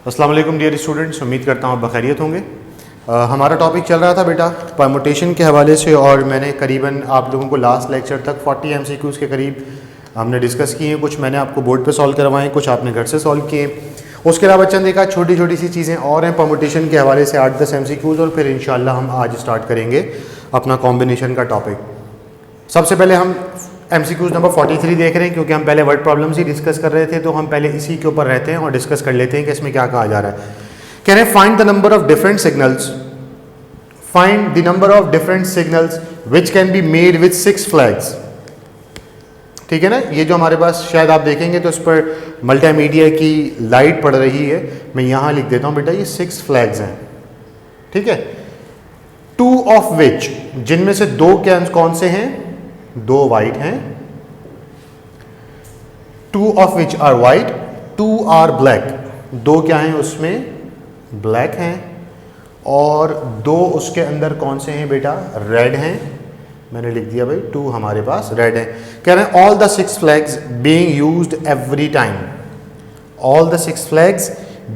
अस्सलाम वालेकुम dear students, उम्मीद करता हूँ आप बखैरियत होंगे। हमारा टॉपिक चल रहा था बेटा परमुटेशन के हवाले से, और मैंने करीबन आप लोगों को लास्ट लेक्चर तक 40 MCQs के करीब हमने डिस्कस किए हैं। कुछ मैंने आपको बोर्ड पे सॉल्व करवाएं, कुछ आपने घर से सॉल्व किए। उसके अलावा चंद एक छोटी छोटी सी चीज़ें और हैं परमुटेशन के हवाले से, 8-10 MCQs, और फिर इंशाल्लाह हम आज स्टार्ट करेंगे अपना कॉम्बिनेशन का टॉपिक। सबसे पहले हम MCQs नंबर 43 देख रहे हैं, क्योंकि हम पहले वर्ड प्रॉब्लम्स ही डिस्कस कर रहे थे, तो हम पहले इसी के ऊपर रहते हैं और डिस्कस कर लेते हैं कि इसमें क्या कहा जा रहा है। कह रहे हैं find the number of different signals, find the number of different signals which can be made with 6 flags. ठीक है ना, ये जो हमारे पास शायद आप देखेंगे तो इस पर मल्टीमीडिया की लाइट पड़ रही है, मैं यहाँ लिख देता हूँ बेटा, ये 6 फ्लैग्स हैं। ठीक है, 2 ऑफ विच, जिनमें से 2 कौन से हैं, 2 वाइट हैं, 2 of which are white, 2 are black, 2 क्या हैं उसमें ब्लैक हैं, और 2 उसके अंदर कौन से हैं बेटा, रेड हैं। मैंने लिख दिया भाई 2 हमारे पास रेड है। कह रहे हैं all the 6 flags being used every time, all the 6 flags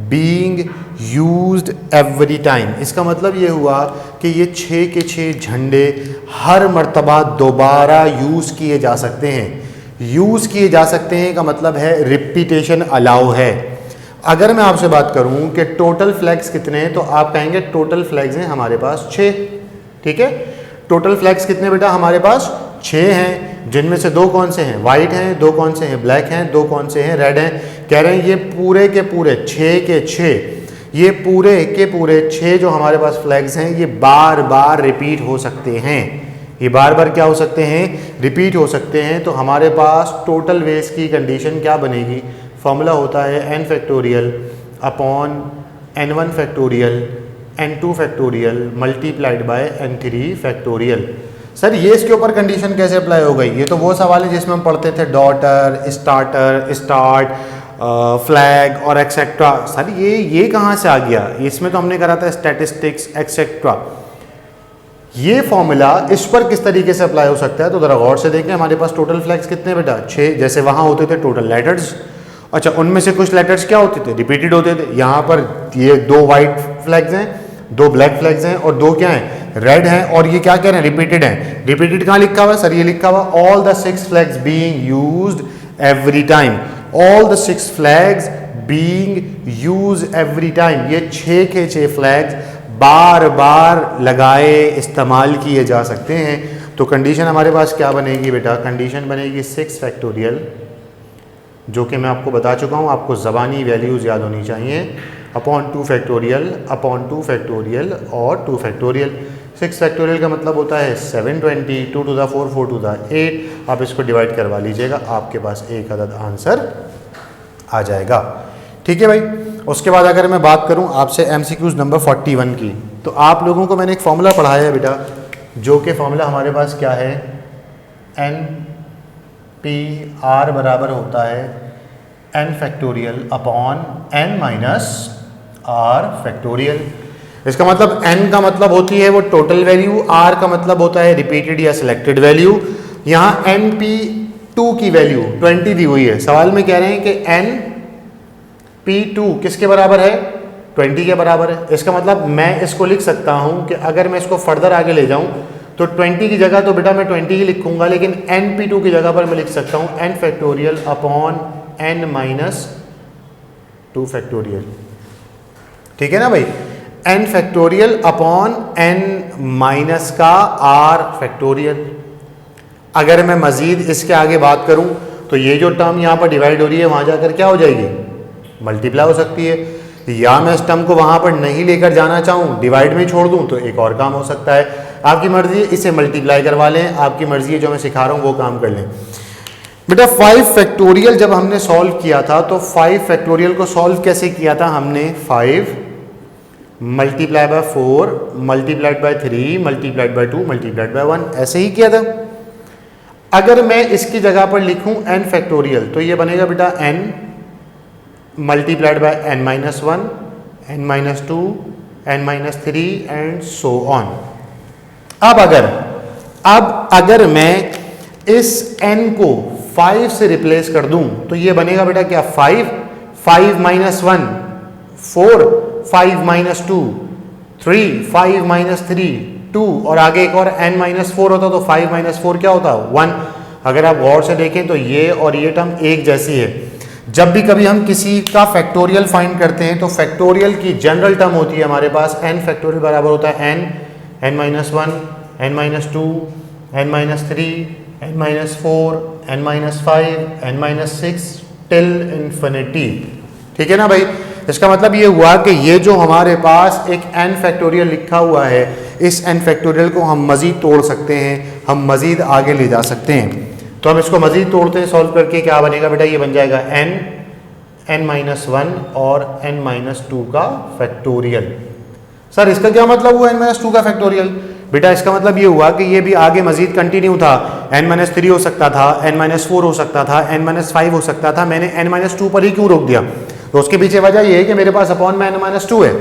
being used every time. इसका मतलब ये हुआ कि ये 6 के 6 झंडे हर मर्तबा दोबारा यूज़ किए जा सकते हैं। यूज़ किए जा सकते हैं का मतलब है रिपीटेशन अलाउ है। अगर मैं आपसे बात करूं कि टोटल फ्लैग्स कितने हैं, तो आप कहेंगे टोटल फ्लैग्स हैं हमारे पास 6। ठीक है, टोटल फ्लैग्स कितने बेटा हमारे पास 6 हैं, जिनमें से 2 कौन से हैं, वाइट हैं, 2 कौन से हैं, ब्लैक हैं, 2 कौन से हैं, रेड हैं। कह रहे हैं ये पूरे के पूरे 6 के 6, ये पूरे के पूरे 6 जो हमारे पास फ्लैग्स हैं, ये बार बार रिपीट हो सकते हैं। ये बार बार क्या हो सकते हैं, रिपीट हो सकते हैं। तो हमारे पास टोटल वेज की कंडीशन क्या बनेगी, फॉर्मूला होता है n factorial upon n1 factorial n2 factorial multiplied by n3 factorial. Sir ये इसके ऊपर कंडीशन कैसे अप्लाई हो गई, ये तो वो सवाल है जिसमें हम पढ़ते थे डॉटर, स्टार्टर, स्टार्ट, फ्लैग और एक्सेट्रा। सर ये कहाँ से आ गया, इसमें तो हमने करा था स्टैटिस्टिक्स एक्सेट्रा। ये फॉर्मूला इस पर किस तरीके से अप्लाई हो सकता है, तो जरा गौर से देखें। हमारे पास टोटल फ्लैग्स कितने बेटा 6, जैसे वहाँ होते थे टोटल लेटर्स। अच्छा, उनमें से कुछ लेटर्स क्या होते थे, रिपीटेड होते थे। यहाँ पर ये 2 वाइट फ्लैग्स हैं, 2 ब्लैक फ्लैग्स हैं, और 2 क्या हैं, रेड हैं, और ये क्या कह रहे हैं, रिपीटेड हैं। रिपीटेड कहाँ लिखा हुआ है सर, ये लिखा हुआ all the 6 flags being used every time, all the 6 flags being used every time. ये 6 के 6 फ्लैग्स बार बार लगाए इस्तेमाल किए जा सकते हैं। तो कंडीशन हमारे पास क्या बनेगी बेटा, कंडीशन बनेगी 6 फैक्टोरियल, जो कि मैं आपको बता चुका हूँ, आपको ज़बानी वैल्यूज़ याद होनी चाहिए, अपॉन 2 फैक्टोरियल अपॉन 2 फैक्टोरियल और 2 फैक्टोरियल। 6 फैक्टोरियल का मतलब होता है 720, 2 to the 4, 4 to the 8। आप इसको डिवाइड करवा लीजिएगा, आपके पास एक अदद आंसर आ जाएगा। ठीक है भाई। उसके बाद अगर मैं बात करूं आपसे MCQs नंबर 41 की, तो आप लोगों को मैंने एक फॉर्मूला पढ़ाया है बेटा, जो कि फॉर्मूला हमारे पास क्या है, NPR बराबर होता है n factorial upon n minus r factorial. इसका मतलब n का मतलब होती है वो टोटल वैल्यू, r का मतलब होता है रिपीटेड या सिलेक्टेड वैल्यू। यहाँ NP2 की वैल्यू 20 दी हुई है। सवाल में कह रहे हैं कि NP2 किसके बराबर है, 20 के बराबर है। इसका मतलब मैं इसको लिख सकता हूँ कि अगर मैं इसको फर्दर आगे ले जाऊँ तो 20 की जगह तो बेटा मैं 20 ही लिखूंगा, लेकिन NP2 की जगह पर मैं लिख सकता हूँ n factorial upon n minus 2 factorial. ठीक है ना भाई, n factorial upon n minus का r फैक्टोरियल। अगर मैं मजीद इसके आगे बात करूं तो ये जो टर्म यहाँ पर डिवाइड हो रही है, वहाँ जाकर क्या हो जाएगी, मल्टीप्लाई हो सकती है। या मैं इस टर्म को वहाँ पर नहीं लेकर जाना चाहूँ, डिवाइड में छोड़ दूँ, तो एक और काम हो सकता है। आपकी मर्जी है, इसे मल्टीप्लाई करवा लें, आपकी मर्जी है, जो मैं सिखा रहा हूँ वो काम कर लें। बेटा 5 फैक्टोरियल जब हमने सॉल्व किया था, तो 5 फैक्टोरियल को सॉल्व कैसे किया था हमने, 5 multiply by 4 multiplied by 3 multiplied by 2 multiplied by 1, ऐसे ही किया था। अगर मैं इसकी जगह पर लिखूं n फैक्टोरियल, तो ये बनेगा बेटा n multiplied by n minus 1, n minus 2, n minus 3 and so on. अब अगर मैं इस n को 5 से रिप्लेस कर दूं, तो ये बनेगा बेटा क्या, 5 माइनस 1 4, 5 माइनस 2, 3, 5 माइनस 3, 2, और आगे एक और n माइनस 4 होता तो 5 माइनस 4 क्या होता 1। अगर आप गौर से देखें तो ये और ये टर्म एक जैसी है। जब भी कभी हम किसी का फैक्टोरियल फाइंड करते हैं तो फैक्टोरियल की जनरल टर्म होती है हमारे पास n फैक्टोरियल बराबर होता है n minus 1, n minus 2, n minus 3, n minus 4, n minus 5, n minus 6 till infinity. ठीक है ना भाई। इसका मतलब ये हुआ कि ये जो हमारे पास एक n फैक्टोरियल लिखा हुआ है, इस n फैक्टोरियल को हम मज़ीद तोड़ सकते हैं, हम मज़ीद आगे ले जा सकते हैं। तो हम इसको मज़ीद तोड़ते हैं, सॉल्व करके क्या बनेगा बेटा, ये बन जाएगा n माइनस 1 और n माइनस 2 का फैक्टोरियल। सर इसका क्या मतलब हुआ n माइनस 2 का फैक्टोरियल? बेटा इसका मतलब ये हुआ कि ये भी आगे मज़ीद कंटिन्यू था, n माइनस 3 हो सकता था, n माइनस 4 हो सकता था, n माइनस 5 हो सकता था, मैंने n माइनस 2 पर ही क्यों रोक दिया? तो उसके पीछे वजह ये है कि मेरे पास अपॉन में n माइनस 2 है।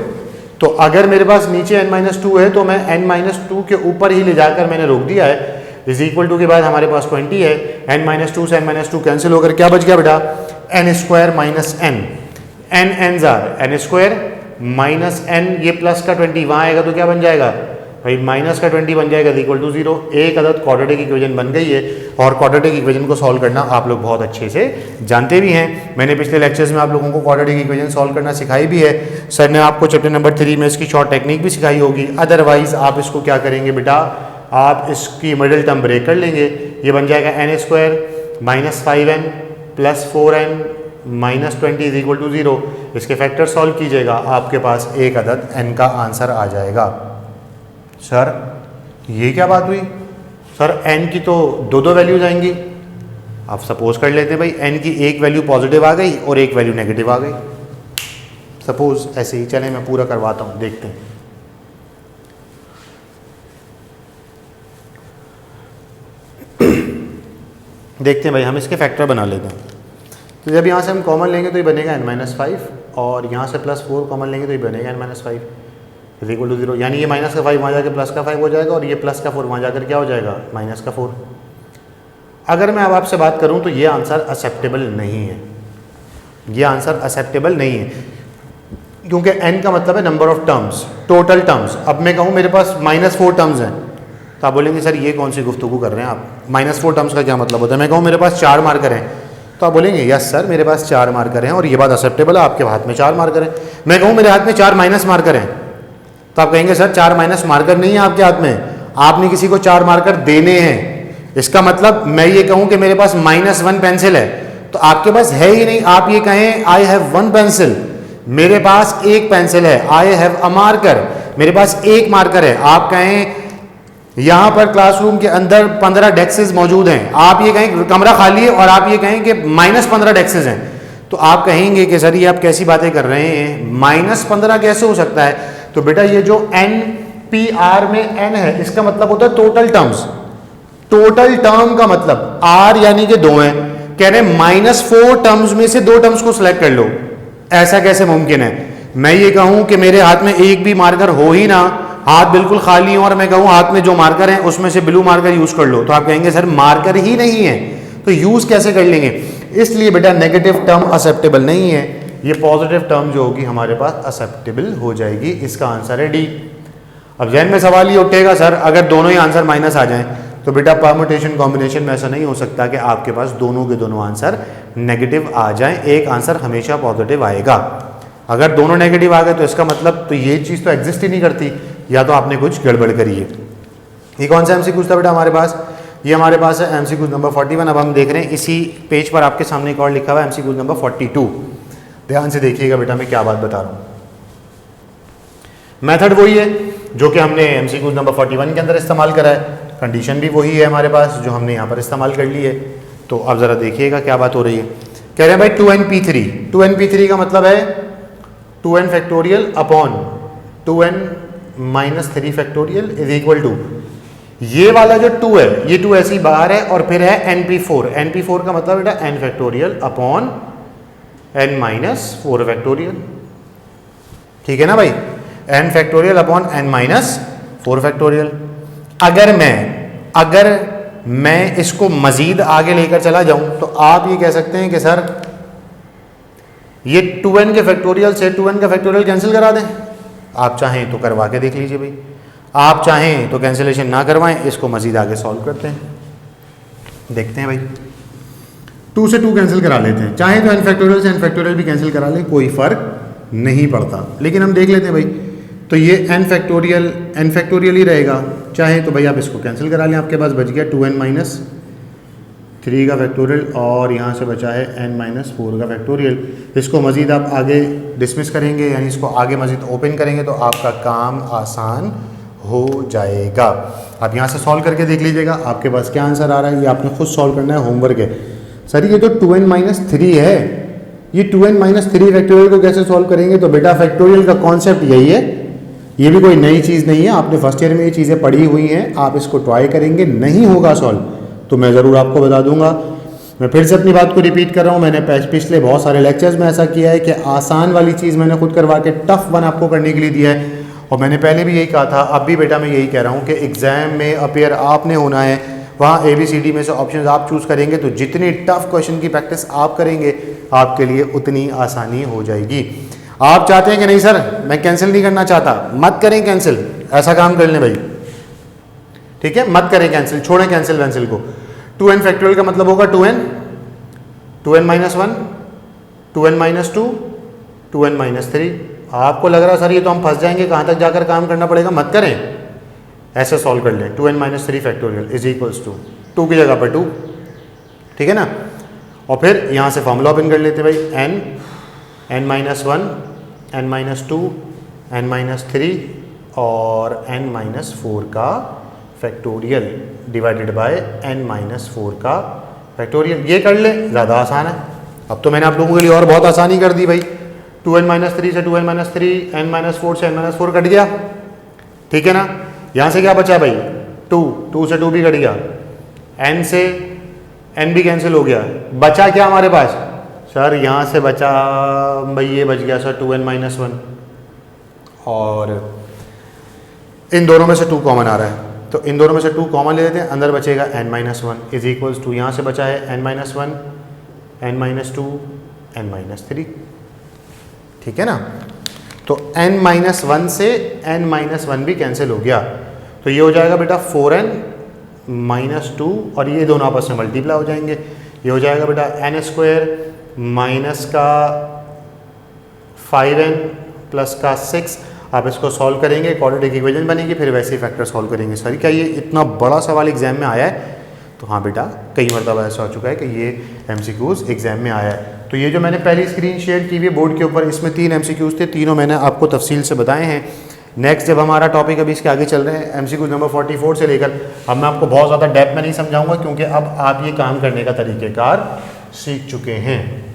तो अगर मेरे पास नीचे n माइनस 2 है तो मैं n माइनस 2 के ऊपर ही ले जाकर मैंने रोक दिया है। इज इक्वल टू के बाद हमारे पास 20 है, n माइनस 2 से n माइनस 2 कैंसिल होकर क्या बच गया बेटा, n square minus n, n jar n square minus n, ये प्लस का 20 वहाँ आएगा तो क्या बन जाएगा भाई, माइनस का 20 बन जाएगा इक्वल टू 0। एक अदद क्वाड्रेटिक इक्वेशन बन गई है और क्वाड्रेटिक इक्वेशन को सॉल्व करना आप लोग बहुत अच्छे से जानते भी हैं। मैंने पिछले लेक्चर्स में आप लोगों को क्वाड्रेटिक इक्वेशन सॉल्व करना सिखाई भी है। सर ने आपको चैप्टर नंबर 3 में इसकी शॉर्ट टेक्निक भी सिखाई होगी। अदरवाइज आप इसको क्या करेंगे बेटा, आप इसकी मिडिल टर्म ब्रेक कर लेंगे, ये बन जाएगा n square minus 5n plus 4n minus 20 is equal to 0। इसके फैक्टर सॉल्व कीजिएगा, आपके पास एक अदद n का आंसर आ जाएगा। सर ये क्या बात हुई? सर n की तो दो वैल्यूज आएंगी। आप सपोज कर लेते हैं भाई n की एक वैल्यू पॉजिटिव आ गई और एक वैल्यू नेगेटिव आ गई। सपोज ऐसे ही, चलें मैं पूरा करवाता हूँ, देखते हैं। देखते हैं भाई, हम इसके फैक्टर बना लेते हैं। तो जब यहाँ से हम कॉमन लेंगे तो ये बनेगा n माइनस 5 और यहाँ से प्लस 4 कॉमन लेंगे तो ये बनेगा n minus 5 is equal to 0। यानी ये माइनस का 5 वहाँ जाकर प्लस का 5 हो जाएगा और ये प्लस का 4 वहाँ जाकर क्या हो जाएगा, माइनस का 4। अगर मैं अब आपसे बात करूँ तो ये आंसर एक्सेप्टेबल नहीं है, ये आंसर एक्सेप्टेबल नहीं है, क्योंकि n का मतलब है number of terms, total terms. अब मैं कहूँ मेरे पास माइनस 4 टर्म्स हैं तो आप बोलेंगे सर ये कौन सी गुफ्तगू कर रहे हैं आप, माइनस 4 टर्म्स का क्या मतलब होता है? मैं कहूँ मेरे पास 4 मार्कर हैं तो आप बोलेंगे यस सर मेरे पास 4 मार्कर हैं और ये बात एक्सेप्टेबल है, आपके हाथ में 4 मार्कर हैं। मैं कहूँ मेरे हाथ में 4 माइनस मार्कर हैं तो आप कहेंगे सर 4 माइनस मार्कर नहीं है आपके हाथ में, आपने किसी को 4 मार्कर देने हैं। इसका मतलब मैं ये कहूँ कि मेरे पास -1 पेंसिल है तो आपके पास है ही नहीं। आप ये कहें आई हैव 1 पेंसिल, मेरे पास एक पेंसिल है, आई हैव अ मार्कर, मेरे पास एक मार्कर है। आप कहें यहाँ पर क्लासरूम के अंदर 15 डेस्क्स मौजूद हैं, आप ये कहें कमरा खाली है और आप ये कहें कि -15 डेस्क्स हैं, तो आप कहेंगे कि सर ये आप कैसी बातें कर रहे हैं, -15 कैसे हो सकता है? तो बेटा ये जो NPR में n है इसका मतलब होता है टोटल टर्म्स। टोटल टर्म का मतलब r यानी कि 2 हैं, कह रहे हैं -4 टर्म्स में से 2 टर्म्स को सिलेक्ट कर लो। ऐसा कैसे मुमकिन है? मैं ये कहूं कि मेरे हाथ में एक भी मार्कर हो ही ना, हाथ बिल्कुल खाली हो और मैं कहूं हाथ में जो मार्कर है उसमें से ब्लू मार्कर यूज कर लो, तो आप कहेंगे सर मार्कर ही नहीं है तो यूज कैसे कर लेंगे? इसलिए बेटा नेगेटिव टर्म एक्सेप्टेबल नहीं है, ये पॉजिटिव टर्म जो होगी हमारे पास एक्सेप्टेबल हो जाएगी। इसका आंसर है डी। अब जहन में सवाल ये उठेगा सर अगर दोनों ही आंसर माइनस आ जाएं तो बेटा परम्यूटेशन कॉम्बिनेशन में ऐसा नहीं हो सकता कि आपके पास दोनों के दोनों आंसर नेगेटिव आ जाएं, एक आंसर हमेशा पॉजिटिव आएगा। अगर दोनों नेगेटिव आ गए तो इसका मतलब तो ये चीज़ तो एग्जिस्ट ही नहीं करती, या तो आपने कुछ गड़बड़ करी है। ये कौन सा एमसीक्यू था बेटा हमारे पास? ये हमारे पास है एमसीक्यू नंबर 41। अब हम देख रहे हैं इसी पेज पर आपके सामने एक और लिखा हुआ है एमसीक्यू नंबर 42। ध्यान से देखिएगा बेटा मैं क्या बात बता रहा हूँ। मेथड वही है जो कि हमने एमसीक्यू नंबर 41 के अंदर इस्तेमाल करा है, कंडीशन भी वही है हमारे पास जो हमने यहाँ पर इस्तेमाल कर ली है। तो अब ज़रा देखिएगा क्या बात हो रही है। कह रहे हैं भाई 2np3, 2np3 का मतलब है 2n factorial upon 2n minus 3 factorial is equal to, ये वाला जो 2 है ये 2 ऐसे ही बाहर है और फिर है np4। np4 का मतलब बेटा n factorial upon n minus 4 factorial. ठीक है ना भाई, n factorial upon n minus 4 factorial. अगर मैं इसको मजीद आगे लेकर चला जाऊं तो आप ये कह सकते हैं कि सर ये 2n के फैक्टोरियल से 2n का फैक्टोरियल कैंसिल करा दें, आप चाहें तो करवा के देख लीजिए भाई, आप चाहें तो कैंसिलेशन ना करवाएं, इसको मजीद आगे सॉल्व करते हैं, देखते हैं भाई। 2 से 2 कैंसिल करा लेते हैं, चाहे तो n फैक्टोरियल से n फैक्टोरियल भी कैंसिल करा लें, कोई फ़र्क नहीं पड़ता, लेकिन हम देख लेते हैं भाई। तो ये n फैक्टोरियल ही रहेगा, चाहे तो भाई आप इसको कैंसिल करा लें, आपके पास बच गया 2n-3 का फैक्टोरियल और यहाँ से बचा है n-4 का फैक्टोरियल। इसको मज़ीद आप आगे डिसमिस करेंगे, यानी इसको आगे मज़ीद ओपन करेंगे तो आपका काम आसान हो जाएगा। आप यहाँ से सॉल्व करके देख लीजिएगा आपके पास क्या आंसर आ रहा है, ये आपने खुद सॉल्व करना है, होमवर्क है। सर ये तो 2n-3 है, ये 2n-3 फैक्टोरियल को कैसे सॉल्व करेंगे? तो बेटा फैक्टोरियल का कॉन्सेप्ट यही है, ये भी कोई नई चीज़ नहीं है, आपने फर्स्ट ईयर में ये चीज़ें पढ़ी हुई हैं, आप इसको ट्राई करेंगे, नहीं होगा सॉल्व तो मैं ज़रूर आपको बता दूंगा। मैं फिर से अपनी बात को रिपीट कर रहा हूँ, मैंने पिछले बहुत सारे लेक्चर्स में ऐसा किया है कि आसान वाली चीज़ मैंने खुद करवा के टफ वन आपको करने के लिए दिया है, और मैंने पहले भी यही कहा था, अब भी बेटा मैं यही कह रहा हूँ कि एग्ज़ाम में अपेयर आपने होना है, वहाँ ABCD में से ऑप्शन आप चूज़ करेंगे तो जितनी टफ क्वेश्चन की प्रैक्टिस आप करेंगे आपके लिए उतनी आसानी हो जाएगी। आप चाहते हैं कि नहीं सर मैं कैंसिल नहीं करना चाहता, मत करें कैंसिल, ऐसा काम कर लें भाई, ठीक है, मत करें कैंसिल, छोड़ें कैंसिल वैंसिल को। 2n फैक्टोरियल का मतलब होगा 2n-1, 2n-2, 2n-3। आपको लग रहा है सर ये तो हम फंस जाएंगे, कहाँ तक जाकर काम करना पड़ेगा, मत करें, ऐसे सॉल्व कर लें। 2n-3 factorial is equals to 2 की जगह पर 2, ठीक है ना, और फिर यहाँ से फॉर्मूला ओपन कर लेते भाई, n-1, n-2, n-3 और n-4 का फैक्टोरियल डिवाइडेड बाय n-4 का फैक्टोरियल, ये कर ले, ज़्यादा आसान है। अब तो मैंने आप लोगों के लिए और बहुत आसानी कर दी भाई, 2n-3 से 2n-3, n-4 से n-4 कट गया, ठीक है ना। यहाँ से क्या बचा भाई 2 से 2 भी कट गया, n से n भी कैंसिल हो गया, बचा क्या हमारे पास सर, यहाँ से बचा भाई ये बच गया सर 2n-1, और इन दोनों में से 2 कॉमन आ रहा है तो इन दोनों में से 2 कॉमन ले लेते हैं, अंदर बचेगा n-1 इज इक्वल्स टू, यहाँ से बचा है n-1, n-2, n-3, ठीक है ना। तो n-1 से n-1 भी कैंसिल हो गया, तो ये हो जाएगा बेटा 4n-2 और ये दोनों आपस में मल्टीप्लाई हो जाएंगे, ये हो जाएगा बेटा n² माइनस का 5n प्लस का 6। आप इसको सॉल्व करेंगे, क्वाड्रेटिक इक्वेशन बनेगी, फिर वैसे ही फैक्टर सॉल्व करेंगे। सर क्या ये इतना बड़ा सवाल एग्जाम में आया है? तो हाँ बेटा कई मरतबा ऐसा हो चुका है कि ये MCQs एग्जाम में आया है। तो ये जो मैंने पहली स्क्रीन शेयर की हुई बोर्ड के ऊपर, इसमें 3 MCQs थे, तीनों मैंने आपको तफसील से बताए हैं। नेक्स्ट जब हमारा टॉपिक अभी इसके आगे चल रहे हैं MCQ नंबर 44 से लेकर, अब मैं आपको बहुत ज़्यादा डेप्थ में नहीं समझाऊंगा क्योंकि अब आप ये काम करने का तरीक़ेकार सीख चुके हैं।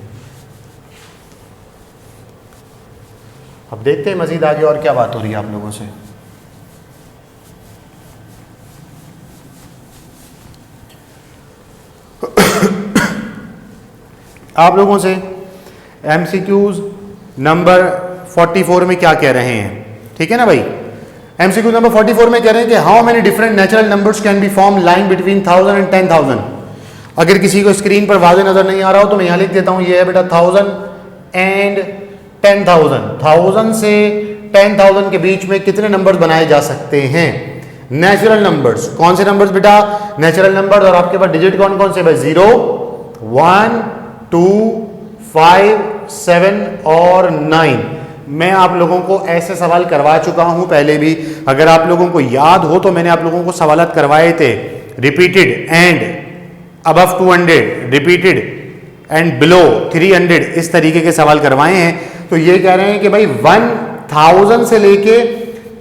अब देखते हैं मज़ीद आगे और क्या बात हो रही है आप लोगों से। आप लोगों से MCQs नंबर 44 में क्या कह रहे हैं, ठीक है ना भाई। MCQ नंबर 44 में कह रहे हैं कि how many different natural numbers can be form line between 1000 and 10,000। अगर किसी को स्क्रीन पर वाज़े नज़र नहीं आ रहा हो तो मैं यहाँ लिख देता हूँ, ये है बेटा 1000 एंड 10,000। 1000 से 10,000 के बीच में कितने नंबर्स बनाए जा सकते हैं? Natural numbers. कौन से नंबर्स बेटा? Natural numbers. और आपके पास डिजिट कौन कौन से भाई? 0, 1, 2, 5, 7 और 9। मैं आप लोगों को ऐसे सवाल करवा चुका हूं पहले भी, अगर आप लोगों को याद हो तो मैंने आप लोगों को सवालात करवाए थे। Repeated and above 200, repeated and below 300, इस तरीके के सवाल करवाए हैं। तो ये कह रहे हैं कि भाई 1000 से लेके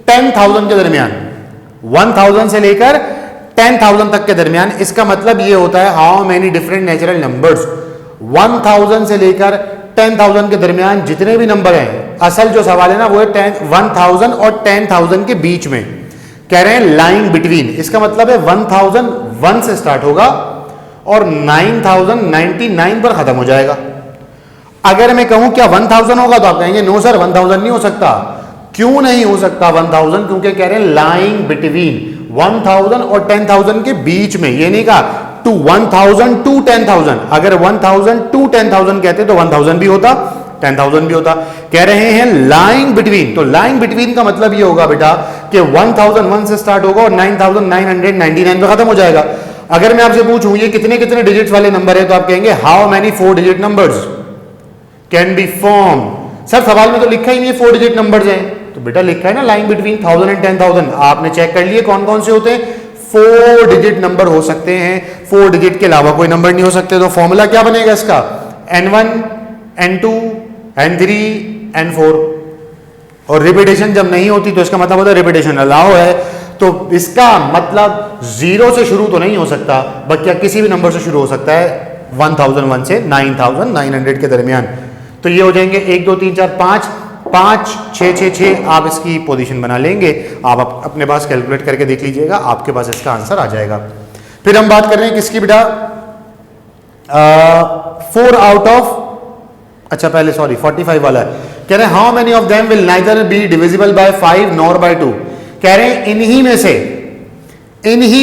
10,000 के दरमियान, 1000 से लेकर 10,000 तक के दरमियान, इसका मतलब ये होता है how many different natural numbers. 1000 से लेकर 10,000 के दरमियान जितने भी नंबर हैं, असल जो सवाल है ना वो है 1000 और 10,000 के बीच में। कह रहे हैं लाइन बिटवीन, इसका मतलब है 1001 से स्टार्ट होगा और 9099 पर खत्म हो जाएगा। अगर मैं कहूं क्या 1000 होगा तो आप कहेंगे नो सर 1000 नहीं हो सकता। क्यों नहीं हो सकता 1000? क्योंकि कह रहे हैं लाइन बिटवीन 1000 और 10,000 के बीच में। ये नहीं कहा टू 1000 टू 10,000। अगर 1000 टू 10,000 कहते तो 1000 भी होता, 10,000 भी होता। कह रहे हैं लाइंग बिटवीन, तो लाइंग बिटवीन का मतलब ये होगा बेटा कि 1001 से स्टार्ट होगा और 9,999 पे खत्म हो जाएगा। अगर मैं आपसे पूछूं ये कितने कितने डिजिट्स वाले नंबर है, तो आप कहेंगे how many 4 digit numbers can be form. Sir सवाल में तो लिखा ही नहीं है 4 डिजिट नंबर्स हैं, तो बेटा लिखा है ना लाइंग बिटवीन 1000 एंड 10,000। आपने चेक कर लिए कौन कौन से होते हैं, 4 डिजिट नंबर हो सकते हैं, 4 डिजिट के अलावा कोई नंबर नहीं हो सकते। तो फॉर्मूला क्या बनेगा इसका, N1 N2 N3 N4। और रिपीटेशन जब नहीं होती तो इसका मतलब होता है रिपीटेशन अलाउ है, तो इसका मतलब 0 से शुरू तो नहीं हो सकता, बल्कि किसी भी नंबर से शुरू हो सकता है 1001 से 9900 के दरमियान। तो ये हो जाएंगे 1 2 3 4 5 5 6 6 6। आप इसकी पोजीशन बना लेंगे, आप अपने पास कैलकुलेट करके देख लीजिएगा, आपके पास इसका आंसर आ जाएगा। फिर हम बात कर रहे हैं किसकी बेटा, 4 आउट ऑफ, अच्छा पहले सॉरी 45 वाला है। कह रहे हैं how many of them will neither be divisible by 5 nor bye 2। कह रहे हैं इन्हीं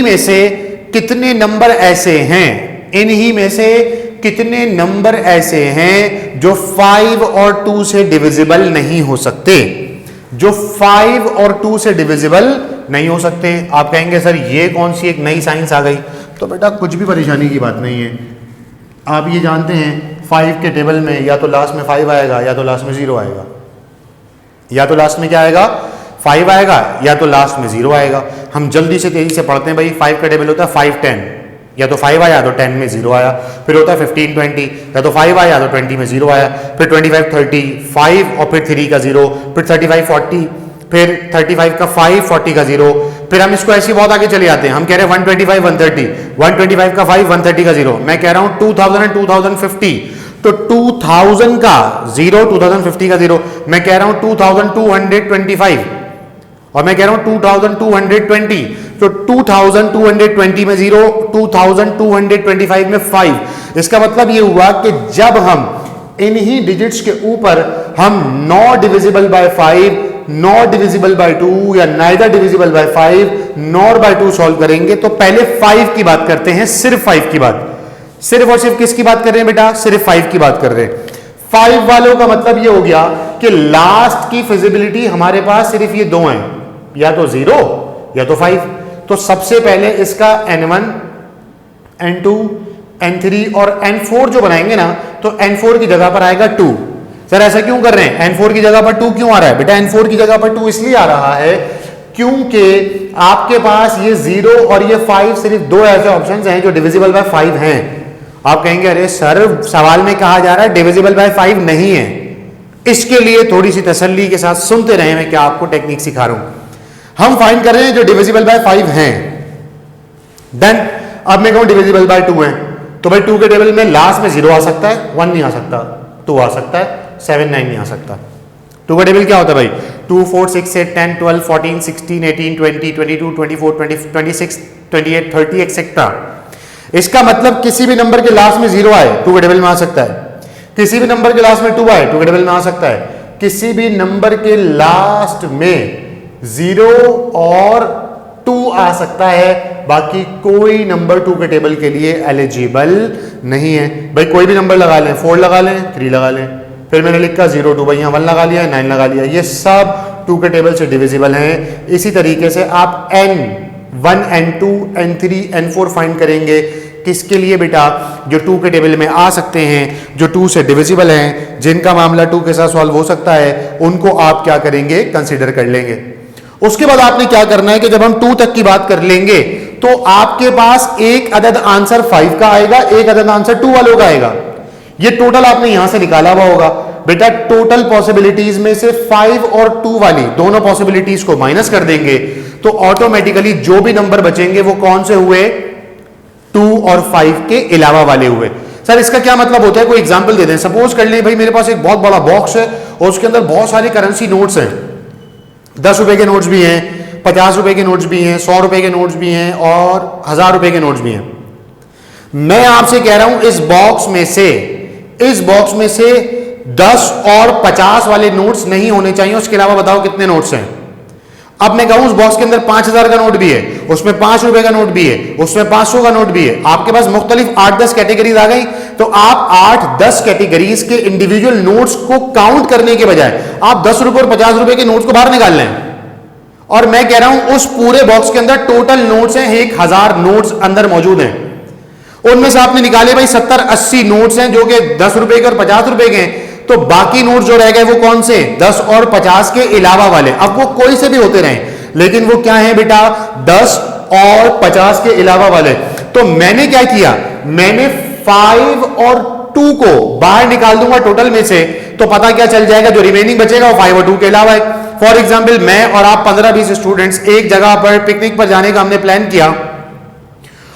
में से कितने नंबर ऐसे हैं, इन्हीं में से कितने नंबर ऐसे हैं जो 5 और 2 से डिविजिबल नहीं हो सकते, जो 5 और 2 से डिविजिबल नहीं हो सकते। आप कहेंगे सर ये कौन सी एक नई साइंस आ गई, तो बेटा कुछ भी परेशानी की बात नहीं है। आप ये जानते हैं 5 के टेबल में या तो लास्ट में 5 आएगा या तो लास्ट में 0 आएगा, या तो लास्ट में क्या आएगा 5 आएगा या तो लास्ट में 0 आएगा। हम जल्दी से तेजी से पढ़ते हैं भाई। 5 का टेबल होता है 5 10, या तो 5 आया तो 10 में 0 आया, फिर होता है 15 20, या तो 5 आया तो 20 में 0 आया, फिर 25 30 5 और फिर 3 का 0, फिर 35 40, फिर 35 का 5 40 का 0, फिर हम इसको ऐसे बहुत आगे चले जाते हैं। हम कह रहे हैं 125 130, 125 का 5 130 का 0। मैं कह रहा हूं 2000 एंड 2050, तो 2000 का 0 2050 का 0। मैं कह रहा हूं 2225 और मैं कह रहा हूं 2220, तो 2220 में 0, 2225 में 5। इसका मतलब ये हुआ कि जब हम इन्हीं डिजिट्स के ऊपर हम not divisible by 5, not divisible by 2 या neither divisible by 5 nor bye 2 solve करेंगे, तो पहले 5 की बात करते हैं, सिर्फ 5 की बात। सिर्फ और सिर्फ किसकी बात कर रहे हैं बेटा, सिर्फ 5 की बात कर रहे हैं। 5 वालों का मतलब ये हो गया कि लास्ट की फिजिबिलिटी हमारे पास सिर्फ ये 2 हैं, या तो 0 या तो 5। तो सबसे पहले इसका N1 N2 N3 और N4 जो बनाएंगे ना, तो N4 की जगह पर आएगा 2। सर ऐसा क्यों कर रहे हैं, N4 की जगह पर 2 क्यों आ रहा है बेटा, N4 की जगह पर 2 इसलिए आ रहा है क्योंकि आपके पास ये 0 और ये 5 सिर्फ 2 ऐसे ऑप्शंस हैं जो डिविजिबल बाय 5 हैं। आप कहेंगे अरे सर सवाल में कहा जा रहा है डिविजिबल बाय 5 नहीं है। इसके लिए थोड़ी सी तसल्ली के साथ सुनते रहे, मैं क्या आपको टेक्निक सिखा रहा हूं। हम फाइंड कर रहे हैं जो डिविजिबल बाय 5 हैं, देन अब मैं कहूं डिविजिबल बाय 2 हैं, तो भाई 2 के टेबल में लास्ट में 0 आ सकता है, 1 नहीं आ सकता, 2 आ सकता है, 7 9 नहीं आ सकता। 2 का टेबल क्या होता है भाई, 2 4 6 8 10 12 14 16 18 20 22 24 20 26 28 30 एक्सेट्रा। इसका मतलब किसी भी नंबर के लास्ट में 0 आए 2 के टेबल में आ सकता है, किसी भी नंबर के लास्ट में 2 आए 2 के टेबल में आ सकता है, किसी भी नंबर के लास्ट में 0 और 2 आ सकता है, बाकी कोई नंबर 2 के टेबल के लिए एलिजिबल नहीं है। भाई कोई भी नंबर लगा लें, 4 लगा लें, 3 लगा लें, फिर मैंने लिखा 0 2, भाई यहाँ 1 लगा लिया, 9 लगा लिया, ये सब 2 के टेबल से डिविजिबल हैं। इसी तरीके से आप N1 N2 N3 N4 find करेंगे, किसके लिए बेटा, जो 2 के टेबल में आ सकते हैं, जो 2 से डिविजिबल हैं, जिनका मामला 2 के साथ सॉल्व हो सकता है, उनको आप क्या करेंगे, कंसीडर कर लेंगे। उसके बाद आपने क्या करना है कि जब हम 2 तक की बात कर लेंगे तो आपके पास एक अदद आंसर 5 का आएगा, एक अदद आंसर 2 वालों का आएगा। ये टोटल आपने यहां से निकाला हुआ होगा बेटा। टोटल पॉसिबिलिटीज में से 5 और 2 वाली दोनों पॉसिबिलिटीज को माइनस कर देंगे तो ऑटोमेटिकली जो भी नंबर बचेंगे वो कौन से हुए, 2 और 5 के अलावा वाले हुए। सर इसका क्या मतलब होता है, कोई एग्जांपल दे दें। सपोज कर लें भाई मेरे पास एक बहुत बड़ा बॉक्स है और उसके अंदर बहुत सारे करेंसी नोट्स हैं, 10 रुपए के नोट्स भी हैं, 50 रुपए के नोट्स भी हैं, 100 रुपए के नोट्स भी हैं और 1000 रुपए के नोट्स भी हैं। मैं आपसे कह रहा हूं इस बॉक्स में से 10 और 50 वाले नोट्स नहीं होने चाहिए, उसके अलावा बताओ कितने नोट्स हैं। अब मैं कहूं उस बॉक्स के अंदर 5000 का नोट भी है, उसमें 5 रुपए का नोट भी है, उसमें 500 का नोट भी है, आपके पास मुख्तलिफ 8-10 कैटेगरीज आ गई। तो आप 8-10 कैटेगरीज के इंडिविजुअल नोट्स को काउंट करने के बजाय आप 10 रुपए और 50 रुपए के नोट्स को बाहर निकाल लें। और मैं कह रहा हूं उस पूरे बॉक्स के अंदर टोटल नोट्स हैं 1000 नोट्स अंदर मौजूद हैं। उनमें से आपने निकाले भाई 70-80 नोट्स हैं जो कि 10 रुपए के और 50 रुपए के हैं, तो बाकी नोट्स जो रह गए वो कौन से, 10 और 50 के अलावा वाले। अब वो कोई से भी होते रहे, लेकिन वो क्या है बेटा, 10 और 50 के अलावा वाले। तो मैंने क्या किया, मैंने 5 और 2 को बाहर निकाल दूंगा टोटल में से, तो पता क्या चल जाएगा, जो रिमेनिंग बचेगा वो 5 और 2 के अलावा है। फॉर एग्जाम्पल मैं और आप 15-20 स्टूडेंट्स एक जगह पर पिकनिक पर जाने का हमने प्लान किया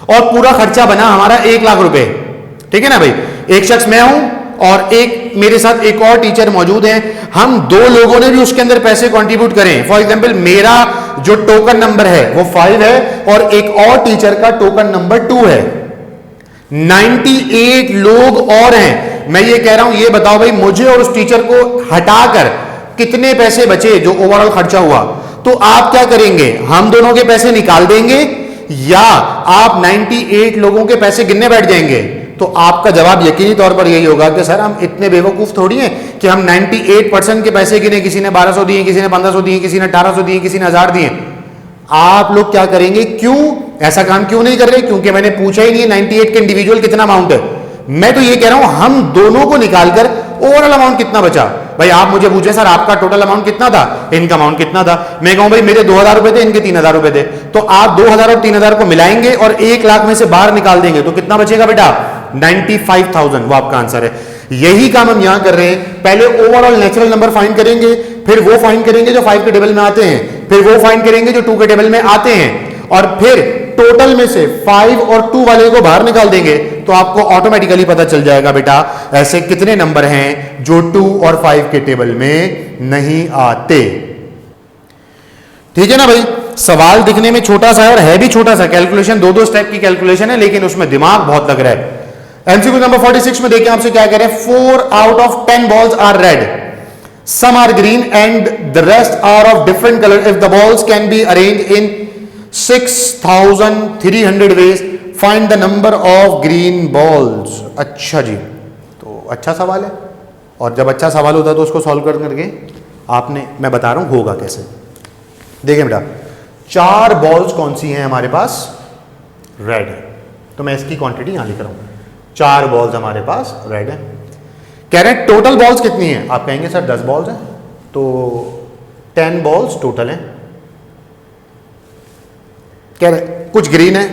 और पूरा खर्चा बना हमारा 1 लाख रुपए, ठीक है ना भाई। एक शख्स मैं हूं और एक मेरे साथ एक और टीचर मौजूद है, हम 2 लोगों ने भी उसके अंदर पैसे कंट्रीब्यूट करें। फॉर एग्जांपल मेरा जो टोकन नंबर है वो 5 है और एक और टीचर का टोकन नंबर 2 है। 98 लोग और हैं। मैं ये कह रहा हूं, ये बताओ भाई मुझे और उस टीचर को हटाकर कितने पैसे बचे जो ओवरऑल खर्चा हुआ। तो आप क्या करेंगे, हम दोनों के पैसे निकाल देंगे या आप 98 लोगों के पैसे गिनने बैठ जाएंगे। तो आपका जवाब यकीनी तौर पर यही होगा कि सर हम इतने बेवकूफ थोड़ी हैं कि हम 98% के पैसे गिने, किसी ने 1200 दिए, किसी ने 1500 दिए, किसी ने 1800 दिए, किसी ने 1000 दिए। आप लोग क्या करेंगे, क्यों ऐसा काम क्यों नहीं कर रहे, क्योंकि मैंने पूछा ही नहीं है 98 के इंडिविजुअल कितना अमाउंट है। मैं तो ये कह रहा हूं हम दोनों को निकालकर ओवरऑल अमाउंट कितना बचा। भाई आप मुझे पूछे सर आपका टोटल अमाउंट कितना था, इनका अमाउंट कितना था, मैं कहूं भाई मेरे 2000 रुपए थे, इनके 3000 रुपए थे, तो आप 2000 और 3000 को मिलाएंगे और 1 लाख में से बाहर निकाल देंगे, तो कितना बचेगा बेटा, 95,000। वो आपका आंसर है। यही काम हम यहां कर रहे हैं। पहले ओवरऑल नेचुरल नंबर फाइंड करेंगे, फिर वो फाइंड करेंगे जो 5 के टेबल में आते हैं, फिर वो फाइंड करेंगे जो 2 के टेबल में आते हैं, और फिर टोटल में से 5 और 2 वाले को बाहर निकाल देंगे। तो आपको ऑटोमेटिकली पता चल जाएगा बेटा ऐसे कितने नंबर हैं जो 2 और 5 के टेबल में नहीं आते। ठीक है ना भाई। सवाल दिखने में छोटा सा है और है भी छोटा सा, कैलकुलेशन 2-2 स्टेप की कैलकुलेशन है, लेकिन उसमें दिमाग बहुत लग रहा है। एमसीक्यू नंबर 46 में देखिए आपसे क्या कह रहे हैं, 4 out of 10 balls are red, some are green and the rest are of different color. If the balls can be arranged in 6300 ways, find the number of green balls. अच्छा जी, तो अच्छा सवाल है, और जब अच्छा सवाल होता है तो उसको सॉल्व करके आपने, मैं बता रहा हूं होगा कैसे। देखिए बेटा 4 बॉल्स कौन सी हैं हमारे पास, रेड है, तो मैं इसकी क्वांटिटी यहां लिख रहा हूं। 4 बॉल्स हमारे पास रेड है। कह रहे हैं टोटल बॉल्स कितनी हैं, आप कहेंगे सर 10 बॉल्स हैं, तो 10 बॉल्स टोटल हैं। कह रहे कुछ ग्रीन है,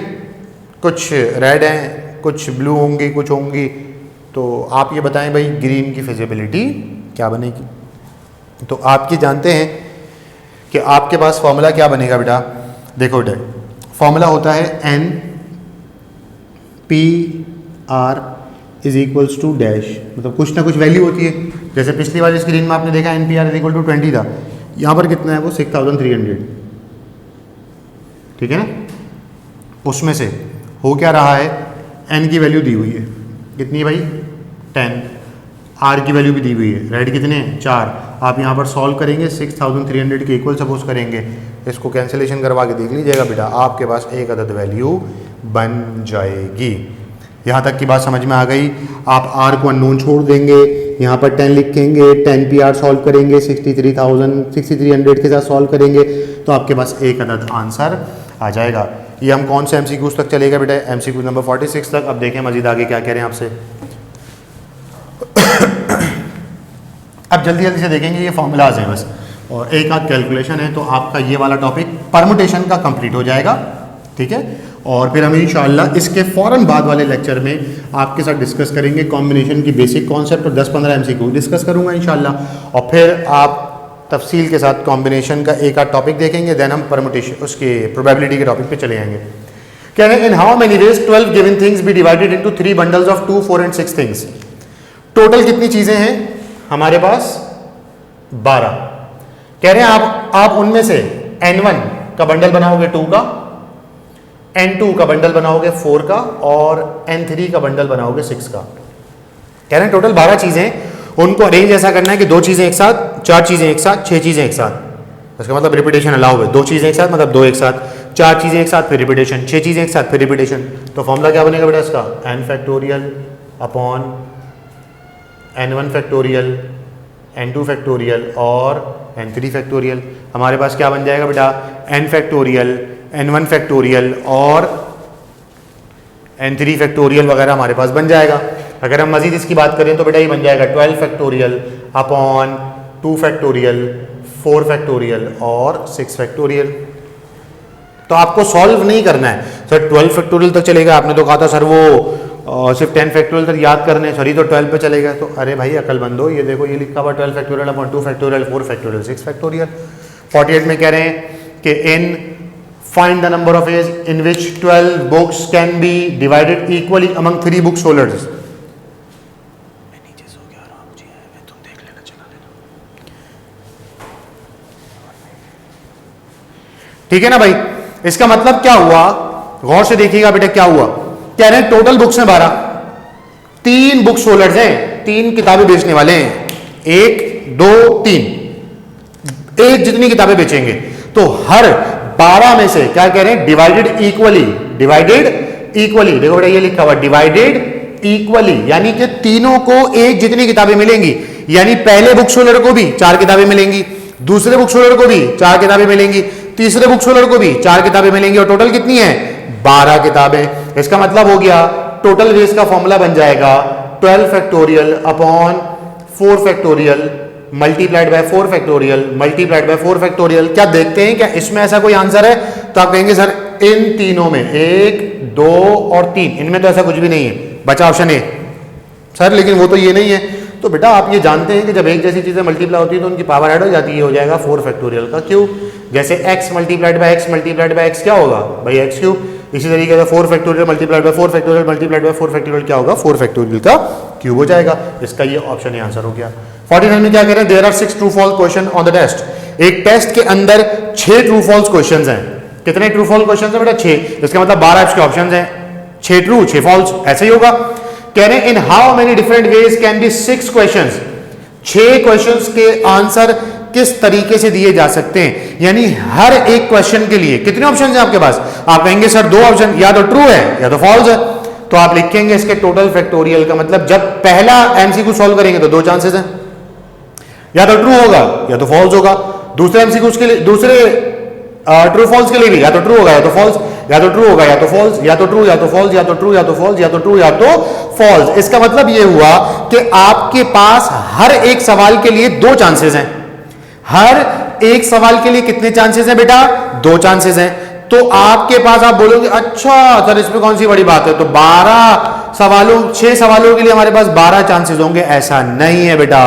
कुछ रेड है, कुछ ब्लू होंगी, कुछ होंगी, तो आप ये बताएं भाई ग्रीन की फिजिबिलिटी क्या बनेगी। तो आपकी जानते हैं कि आपके पास फॉर्मूला क्या बनेगा बेटा, देखो बेटा फॉर्मूला होता है NPR is equals to dash, मतलब कुछ ना कुछ वैल्यू होती है। जैसे पिछली वाली स्क्रीन में आपने देखा NPR इज इक्वल टू 20 था, यहाँ पर कितना है वो 6300, ठीक है ना। उसमें से हो क्या रहा है, n की वैल्यू दी हुई है कितनी भाई 10, r की वैल्यू भी दी हुई है, रेड कितने हैं 4। आप यहाँ पर सॉल्व करेंगे 6300 के इक्वल सपोज करेंगे, इसको कैंसिलेशन करवा के देख लीजिएगा बेटा, आपके पास एक अदद वैल्यू बन जाएगी। यहाँ तक की बात समझ में आ गई। आप r को अननोन छोड़ देंगे, यहाँ पर 10 लिखेंगे, 10PR सॉल्व करेंगे, 6300 के साथ सॉल्व करेंगे, तो आपके पास एक अदद आंसर आ जाएगा। ये हम कौन से MCQs तक चलेगा बेटा, MCQ नंबर 46 तक। अब देखें मजीद आगे क्या कह रहे हैं आपसे। अब जल्दी जल्दी से देखेंगे, ये फॉर्मूलाज हैं बस और एक आध कैलकुलेशन है, तो आपका ये वाला टॉपिक परमुटेशन का कंप्लीट हो जाएगा, ठीक है। और फिर हम इंशाअल्लाह इसके फ़ौरन बाद वाले लेक्चर में आपके साथ डिस्कस करेंगे कॉम्बिनेशन की बेसिक कॉन्सेप्ट और 10-15 MCQ डिस्कस करूंगा इंशाअल्लाह, और फिर आप तफसील के साथ कॉम्बिनेशन का एक आध टॉपिक देखेंगे, देन हम परमुटेशन उसके प्रोबेबिलिटी के टॉपिक पे चले जाएंगे। कह रहे हैं in how many ways 12 given things be divided into 3 bundles of 2, 4 and 6 things. Total कितनी चीजें हैं हमारे पास 12। कह रहे हैं आप उनमें से N1 का बंडल बनाओगे 2 का, N2 का बंडल बनाओगे 4 का, और N3 का बंडल बनाओगे 6 का। कह रहे हैं टोटल 12 चीजें, उनको अरेंज ऐसा करना है कि 2 चीजें एक साथ, 4 चीजें एक साथ, 6 चीजें एक साथ। इसका मतलब रिपीटेशन अलाउ है, 2 चीजें एक साथ मतलब 2 एक साथ, 4 चीजें एक साथ फिर रिपीटेशन, 6 चीजें एक साथ फिर रिपीटेशन। तो फॉर्मूला क्या बनेगा बेटा इसका, n factorial upon n1 factorial, n2 factorial और n3 फैक्टोरियल। हमारे पास क्या बन जाएगा बेटा, n फैक्टोरियल, n1 फैक्टोरियल और n3 फैक्टोरियल वगैरह हमारे पास बन जाएगा। अगर हम मजीद इसकी बात करें तो बेटा ये बन जाएगा 12 फैक्टोरियल अपॉन 2 फैक्टोरियल, 4 फैक्टोरियल और 6 फैक्टोरियल। तो आपको सॉल्व नहीं करना है सर, 12 फैक्टोरियल तक चलेगा। आपने तो कहा था सर वो सिर्फ 10 फैक्टोरियल तक याद करने, सॉरी तो 12 पे चलेगा। तो अरे भाई अकलमंदो, ये देखो ये लिखा हुआ 12 factorial upon 2 factorial, 4 factorial, 6 factorial. 48 में कह रहे हैं कि in find the number of ways in which 12 books can be divided equally among 3 books holders. ठीक है ना भाई, इसका मतलब क्या हुआ, गौर से देखिएगा बेटा क्या हुआ। कह रहे हैं टोटल बुक्स हैं 12, 3 बुक्स होल्डर्स हैं, 3 किताबें बेचने वाले हैं, 1 2 3, एक जितनी किताबें बेचेंगे। तो हर 12 में से क्या कह रहे हैं, डिवाइडेड इक्वली, डिवाइडेड इक्वली। देखो बेटा ये लिखा हुआ डिवाइडेड इक्वली, यानी कि तीनों को एक जितनी किताबें मिलेंगी। यानी पहले बुक्स होल्डर को भी 4 किताबें मिलेंगी, दूसरे बुक्स होल्डर को भी 4 किताबें मिलेंगी, तीसरे बुक्स होल्डर को भी 4 किताबें मिलेंगी और टोटल कितनी है, 12 किताबें। इसका मतलब हो गया टोटल वेज का फॉर्मूला बन जाएगा 12 factorial upon 4 factorial multiplied by 4 factorial multiplied by 4 factorial. क्या देखते हैं क्या इसमें ऐसा कोई आंसर है? तो आप कहेंगे सर इन तीनों में 1 2 और 3 इनमें तो ऐसा कुछ भी नहीं है, बचा ऑप्शन ए। सर लेकिन वो तो ये नहीं है। तो बेटा आप ये जानते हैं कि जब एक जैसी चीजें मल्टीप्लाई होती है तो उनकी पावर ऐड हो जाती है, हो जाएगा 4 फैक्टोरियल का क्यूब। जैसे x multiplied by x multiplied by x क्या होगा भाई, x क्यूब। इसी तरीके से 4 factorial multiplied by 4 factorial multiplied by 4 factorial क्या होगा, 4 फैक्टोरियल का क्यूब हो जाएगा। इसका ये ऑप्शन ही आंसर हो गया। 49 में क्या कह रहे हैं, there are 6 true false question on the test. एक टेस्ट के अंदर 6 ट्रू फॉल्स क्वेश्चंस हैं। कितने ट्रू फॉल्स क्वेश्चंस हैं बेटा, 6। इसका मतलब 12 इसके ऑप्शंस हैं, 6 ट्रू 6 फॉल्स, ऐसे ही होगा। कह रहे हैं in how many different ways can be 6 questions, 6 questions के आंसर किस तरीके से दिए जा सकते हैं। यानी हर एक क्वेश्चन के लिए कितने ऑप्शन हैं आपके पास? आप कहेंगे सर 2 ऑप्शन, या तो ट्रू है या तो फॉल्स है। तो आप लिखेंगे इसके टोटल फैक्टोरियल का मतलब जब पहला एमसीक्यू सॉल्व करेंगे तो 2 चांसेस हैं, या तो ट्रू होगा या तो फॉल्स होगा। दूसरे एमसीक्यू के लिए, दूसरे ट्रू फॉल्स के लिए भी या तो ट्रू होगा या तो फॉल्स, या तो ट्रू होगा या तो फॉल्स, या तो ट्रू या तो फॉल्स, या तो ट्रू या तो फॉल्स, या तो ट्रू या तो फॉल्स। इसका मतलब यह हुआ कि आपके पास हर एक सवाल के लिए 2 चांसेस हैं। हर एक सवाल के लिए कितने चांसेस हैं बेटा, 2 चांसेस हैं। तो आपके पास आप बोलोगे अच्छा सर इसमें कौन सी बड़ी बात है, तो 12 सवालों 6 सवालों के लिए हमारे पास 12 चांसेस होंगे। ऐसा नहीं है बेटा,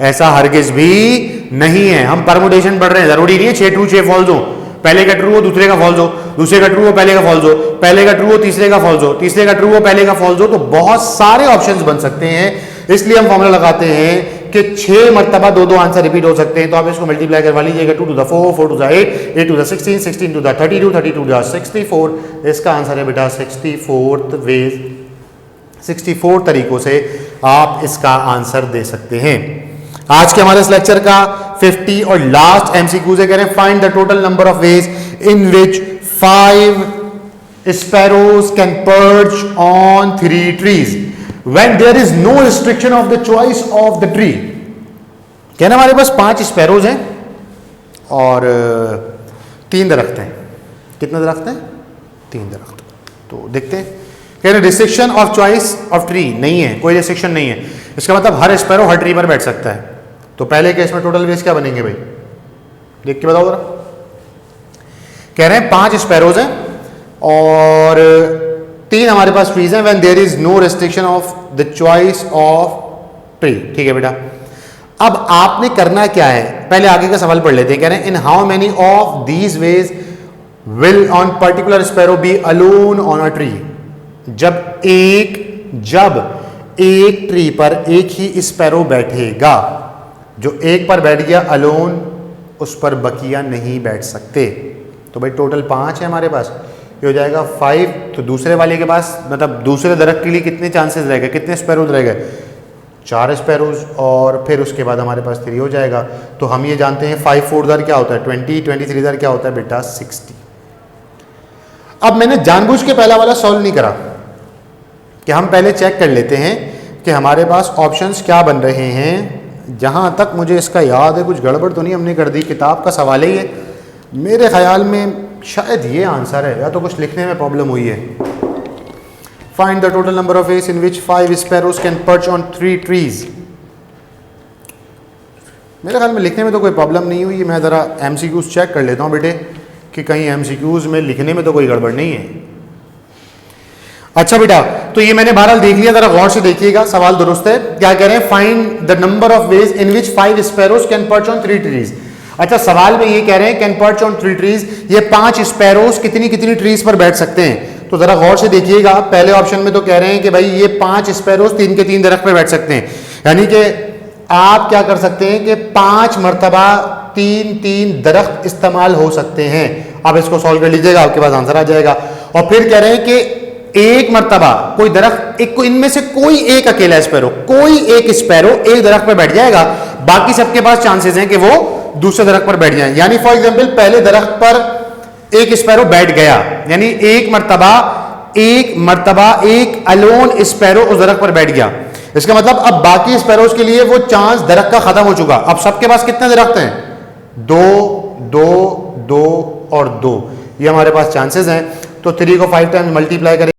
ऐसा हरगिज भी नहीं है। हम परमुटेशन पढ़ रहे हैं, जरूरी नहीं है 6 ट्रू 6 फॉल्स हो। पहले का ट्रू हो दूसरे का फॉल्स हो, दूसरे का ट्रू हो पहले का फॉल्स हो, पहले का ट्रू हो तीसरे का फॉल्स हो, तीसरे का ट्रू हो पहले का फॉल्स हो। तो बहुत सारे ऑप्शंस बन सकते हैं। इसलिए हम फॉर्मूला लगाते हैं कि 6 मरतबा 2 आंसर रिपीट हो सकते हैं। तो आप इसको मल्टीप्लाई करवा लीजिएगा, 2 to the 4, 4 to the 8, 8 to the 16, 16 to the 32, 32 to the 64। इसका आंसर है बेटा 64th वेज, 64 तरीकों से आप इसका आंसर दे सकते हैं। आज के हमारे इस लेक्चर का 50 और लास्ट एमसीक्यू से कह रहे हैं find the total number of ways in which 5 sparrows can perch on 3 trees when there is no restriction of the choice of the tree। कहना हमारे पास 5 स्पैरोज हैं और 3 दरख्त हैं। कितने दरख्त हैं? 3 दरख्त। तो देखते हैं, कह रहे restriction of choice of tree नहीं है, कोई रिस्ट्रिक्शन नहीं है। इसका मतलब हर स्पैरो हर ट्री पर बैठ सकता है। तो पहले केस में टोटल वेज क्या बनेंगे भाई, देख के बताओ जरा। कह रहे हैं 5 स्पैरोज हैं और 3 हमारे पास ट्रीज हैं when there is no restriction of the choice of tree. ठीक है बेटा, अब आपने करना क्या है, पहले आगे का सवाल पढ़ लेते हैं। कह रहे हैं in how many of these ways will on particular sparrow be alone on a tree. जब एक ट्री पर एक ही स्पैरो बैठेगा, जो एक पर बैठ गया अलोन, उस पर बकिया नहीं बैठ सकते। तो भाई टोटल 5 है हमारे पास, ये हो जाएगा 5। तो दूसरे वाले के पास मतलब दूसरे दरख्त के लिए कितने चांसेस रह गए, कितने स्पैरोज रह गए, 4 स्पैरोज, और फिर उसके बाद हमारे पास 3 हो जाएगा। तो हम ये जानते हैं 5 4 दर क्या होता है 20, 23 दर क्या होता है बेटा 60। अब मैंने जानबूझ के पहला वाला सॉल्व नहीं करा कि हम पहले चेक कर लेते हैं कि हमारे पास ऑप्शंस क्या बन रहे हैं। जहाँ तक मुझे इसका याद है, कुछ गड़बड़ तो नहीं हमने कर दी, किताब का सवाल है ये। मेरे ख्याल में शायद ये आंसर है, या तो कुछ लिखने में प्रॉब्लम हुई है। Find the total number of days in which 5 sparrows can perch on 3 trees. मेरे ख्याल में लिखने में तो कोई प्रॉब्लम नहीं हुई। मैं ज़रा MCQs चेक कर लेता हूँ बेटे कि कहीं MCQs में लिखने में तो कोई गड़बड़ नहीं है। अच्छा बेटा, तो ये मैंने बहरहाल देख लिया, जरा गौर से देखिएगा, सवाल दुरुस्त है। क्या कह रहे हैं? Find the number of ways in which 5 sparrows can perch on 3 trees. अच्छा, सवाल में ये कह रहे हैं कैन पर्च ऑन 3 ट्रीज, ये 5 स्पैरोज कितनी कितनी ट्रीज पर बैठ सकते हैं। तो जरा गौर से देखिएगा, पहले ऑप्शन में तो कह रहे हैं कि भाई ये 5 स्पैरोज 3 के 3 दरख्त पर बैठ सकते हैं, यानी कि आप क्या कर सकते हैं कि 5 मरतबा 3 दरख्त इस्तेमाल हो सकते हैं। आप इसको सॉल्व कर लीजिएगा, आपके पास आंसर आ जाएगा। और फिर कह रहे हैं कि एक मरतबा कोई दरख्त, एक इनमें से कोई एक अकेला स्पैरो, कोई एक स्पैरो एक दरख्त पर बैठ जाएगा, बाकी सबके पास चांसेस हैं कि वो दूसरे दरख्त पर बैठ जाएं। यानी फॉर एग्जांपल पहले दरख्त पर एक स्पैरो बैठ गया, यानी एक मरतबा एक अलोन स्पैरो उस दरख्त पर बैठ गया। इसका मतलब अब बाकी स्पैरोज के लिए वो चांस दरख्त का खत्म हो चुका। अब सबके पास कितने दरख्त हैं? 2 2 2 और 2, ये हमारे पास चांसेस हैं। तो 3 को 5 टाइम्स मल्टीप्लाई करें